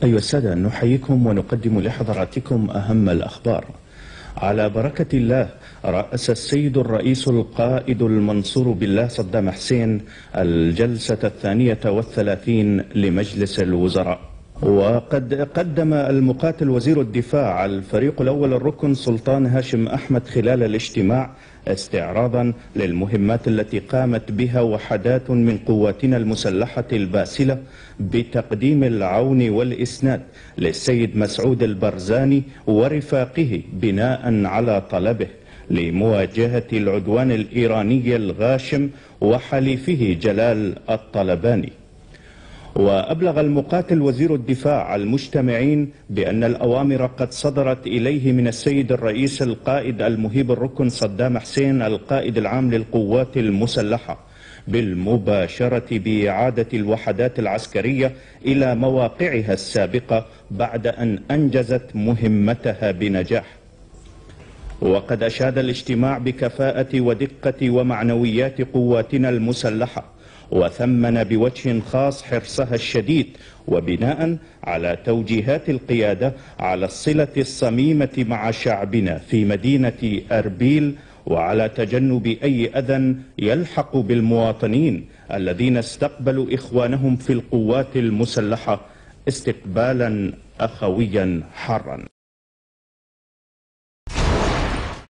أيها السادة، نحييكم ونقدم لحضراتكم أهم الأخبار. على بركة الله، رأس السيد الرئيس القائد المنصور بالله صدام حسين الجلسة 32 لمجلس الوزراء. وقد قدم المقاتل وزير الدفاع الفريق الأول الركن سلطان هاشم أحمد خلال الاجتماع استعراضا للمهمات التي قامت بها وحدات من قواتنا المسلحة الباسلة بتقديم العون والإسناد للسيد مسعود البرزاني ورفاقه بناء على طلبه لمواجهة العدوان الإيراني الغاشم وحليفه جلال الطلباني. وأبلغ المقاتل وزير الدفاع المجتمعين بأن الأوامر قد صدرت إليه من السيد الرئيس القائد المهيب الركن صدام حسين القائد العام للقوات المسلحة بالمباشرة بإعادة الوحدات العسكرية إلى مواقعها السابقة بعد أن أنجزت مهمتها بنجاح. وقد أشاد الاجتماع بكفاءة ودقة ومعنويات قواتنا المسلحة، وثمن بوجه خاص حرصها الشديد وبناء على توجيهات القيادة على الصلة الصميمة مع شعبنا في مدينة أربيل، وعلى تجنب أي أذى يلحق بالمواطنين الذين استقبلوا إخوانهم في القوات المسلحة استقبالا أخويا حارا.